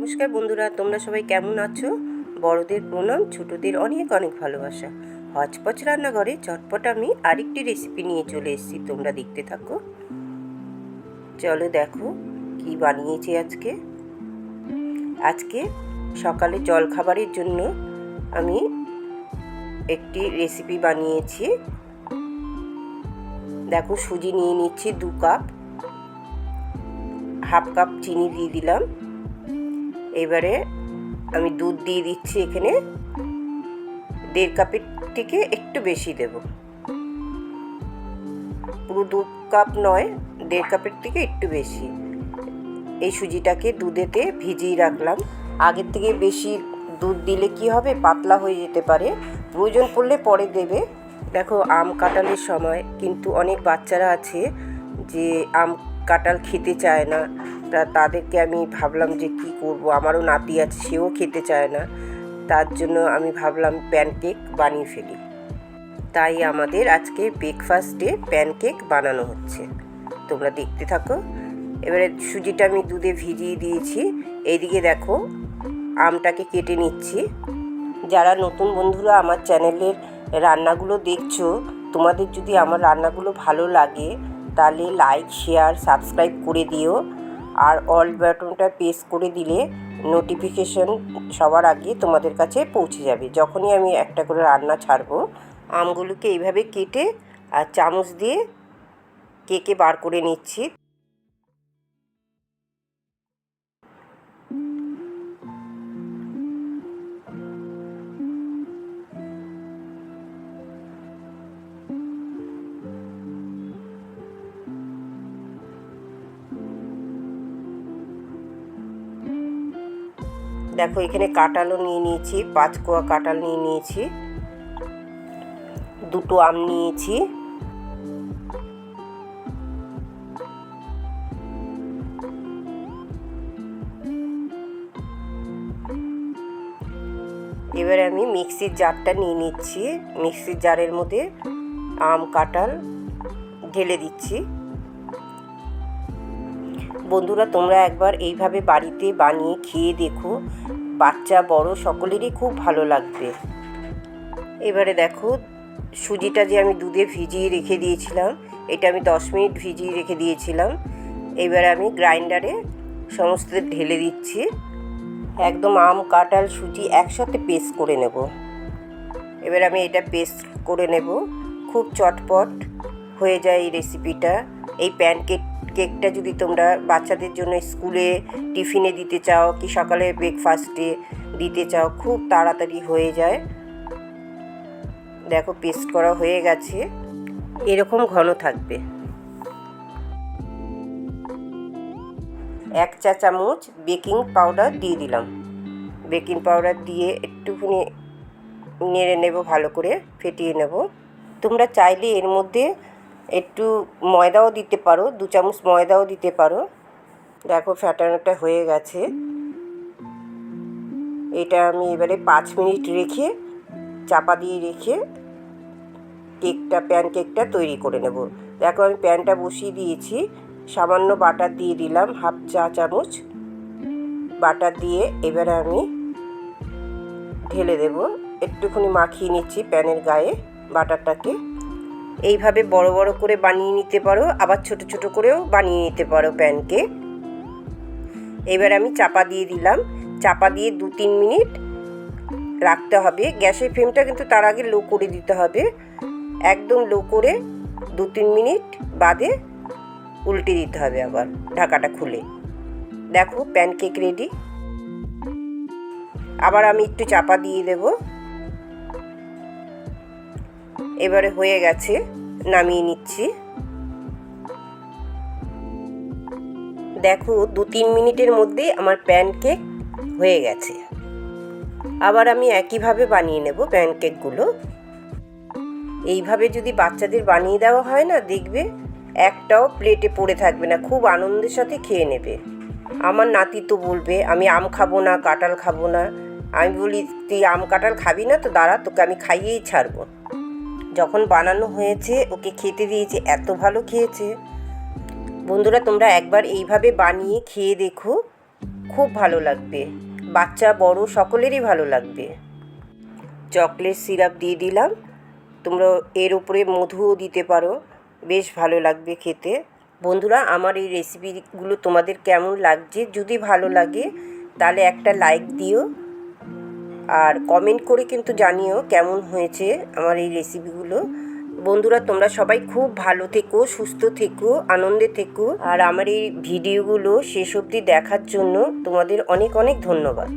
নমস্কার বন্ধুরা, তোমরা সবাই কেমন আছো? বড়দের প্রণাম, ছোটদের অনেক অনেক ভালোবাসা। হচপচ রান্নাঘরে চটপট আমি আরেকটি রেসিপি নিয়ে চলে এসেছি, তোমরা দেখতে থাকো। চলো দেখো কি বানিয়েছি আজকে সকালে জলখাবারের জন্য আমি একটি রেসিপি বানিয়েছি। দেখো, সুজি নিয়ে নিচ্ছি 2 কাপ, হাফ কাপ চিনি দিয়ে দিলাম। এবারে আমি দুধ দিয়ে দিচ্ছি, এখানে 1.5 কাপের থেকে একটু বেশি দেব। পুরো 2 কাপ নয়, 1.5 কাপের থেকে একটু বেশি। এই সুজিটাকে দুধেতে ভিজিয়ে রাখলাম। আগের থেকে বেশি দুধ দিলে কি হবে, পাতলা হয়ে যেতে পারে, প্রয়োজন পড়লে পরে দেবে। দেখো, আম কাঁঠালের সময় কিন্তু অনেক বাচ্চারা আছে যে আম কাঁঠাল খেতে চায় না। তাদেরকে আমি ভাবলাম যে কি করব, আমারও নাতি আছে, সেও খেতে চায় না। তার জন্য আমি ভাবলাম প্যানকেক বানিয়ে ফেলি। তাই আমাদের আজকে ব্রেকফাস্টে প্যানকেক বানানো হচ্ছে, তোমরা দেখতে থাকো। এবারে সুজিটা আমি দুধে ভিজিয়ে দিয়েছি। এইদিকে দেখো, আমটাকে কেটে নিচ্ছি। যারা নতুন বন্ধুরা আমার চ্যানেলের রান্নাগুলো দেখছো, তোমাদের যদি আমার রান্নাগুলো ভালো লাগে তাহলে লাইক, শেয়ার, সাবস্ক্রাইব করে দিও। আর অল বাটনটা প্রেস করে দিলে নোটিফিকেশন সবার আগে তোমাদের কাছে পৌঁছে যাবে যখনই আমি একটা করে রান্না ছাড়বো। আমগুলোকে এইভাবে কেটে আর চামচ দিয়ে কেকে বার করে নিচ্ছি। দেখো, এখানে কাঁঠালও নিয়ে নিয়েছি, 5 কোয়া কাঁঠাল নিয়ে নিয়েছি, 2টো আম নিয়েছি। এবারে আমি মিক্সির জারটা নিয়ে নিচ্ছি। মিক্সির জারের মধ্যে আম কাঁঠাল ঢেলে দিচ্ছি। বন্ধুরা, তোমরা একবার এইভাবে বাড়িতে বানিয়ে খেয়ে দেখো, বাচ্চা বড় সকলেরই খুব ভালো লাগবে। এবারে দেখো, সুজিটা যে আমি দুধে ভিজিয়ে রেখে দিয়েছিলাম, এটা আমি 10 মিনিট ভিজিয়ে রেখে দিয়েছিলাম। এবারে আমি গ্রাইন্ডারে সমস্ত ঢেলে দিচ্ছি। একদম আম কাঁঠাল সুজি একসাথে পেস্ট করে নেব। এবার আমি এটা পেস্ট করে নেব। খুব চটপট হয়ে যায় এই রেসিপিটা। এই কেকটা যদি তোমরা বাচ্চাদের জন্য স্কুলে টিফিনে দিতে চাও কি সকালে ব্রেকফাস্টে দিতে চাও, খুব তাড়াতাড়ি হয়ে যায়। দেখো, পেস্ট করা হয়ে গেছে, এরকম ঘন থাকবে। 1 চা চামচ বেকিং পাউডার দিয়ে দিলাম। বেকিং পাউডার দিয়ে একটুখানি নেড়ে নেব, ভালো করে ফেটিয়ে নেব। তোমরা চাইলে এর মধ্যে একটু ময়দাও দিতে পারো, 2 চামচ ময়দাও দিতে পারো। দেখো, ফ্যাটানোটা হয়ে গেছে। এটা আমি এবারে 5 মিনিট রেখে চাপা দিয়ে রেখে প্যানকেকটা তৈরি করে নেব। দেখো, আমি প্যানটা বসিয়ে দিয়েছি, সামান্য বাটার দিয়ে দিলাম, 1/2 চা চামচ বাটার দিয়ে এবারে আমি ঢেলে দেব। একটুখানি মাখিয়ে নিচ্ছি প্যানের গায়ে বাটারটাকে। এইভাবে বড় বড় করে বানিয়ে নিতে পারো, আবার ছোট ছোট করেও বানিয়ে নিতে পারো প্যানকেক। এবার আমি চাপা দিয়ে দিলাম। চাপা দিয়ে 2-3 মিনিট রাখতে হবে। গ্যাসের ফ্লেমটা কিন্তু তার আগে লো করে দিতে হবে, একদম লো করে 2-3 মিনিট বাদে উল্টে দিতে হবে আবার ঢাকাটা খুলে। দেখো, প্যানকেক রেডি। আবার আমি একটু চাপা দিয়ে দেব। এবারে হয়ে গেছে, নামিয়ে নিচ্ছি। দেখো, 2-3 মিনিটের মধ্যে আমার প্যানকেক হয়ে গেছে। আবার আমি একইভাবে বানিয়ে নেব প্যানকেকগুলো। এইভাবে যদি বাচ্চাদের বানিয়ে দেওয়া হয় না, দেখবে একটাও প্লেটে পড়ে থাকবে না, খুব আনন্দের সাথে খেয়ে নেবে। আমার নাতি তো বলবে আমি আম খাবো না, কাঁঠাল খাবো না। আমি বলি, তুই আম কাঁঠাল খাবি না তো দাঁড়া, তোকে আমি খাইয়েই ছাড়বো। যখন বানানো হয়েছে ওকে খেতে দিয়েছে, এত ভালো খেয়েছে। বন্ধুরা, তোমরা একবার এইভাবে বানিয়ে খেয়ে দেখো, খুব ভালো লাগবে, বাচ্চা বড় সকলেরই ভালো লাগবে। চকলেট সিরাপ দিয়ে দিলাম, তোমরা এর উপরে মধুও দিতে পারো, বেশ ভালো লাগবে খেতে। বন্ধুরা, আমার এই রেসিপিগুলো তোমাদের কেমন লাগছে, যদি ভালো লাগে তাহলে একটা লাইক দিও, আর কমেন্ট করে কিন্তু জানিও কেমন হয়েছে আমার এই রেসিপিগুলো। বন্ধুরা, তোমরা সবাই খুব ভালো থেকো, সুস্থ থেকো, আনন্দে থেকো, আর আমার এই ভিডিওগুলো শেষ অবধি দেখার জন্য তোমাদের অনেক অনেক ধন্যবাদ।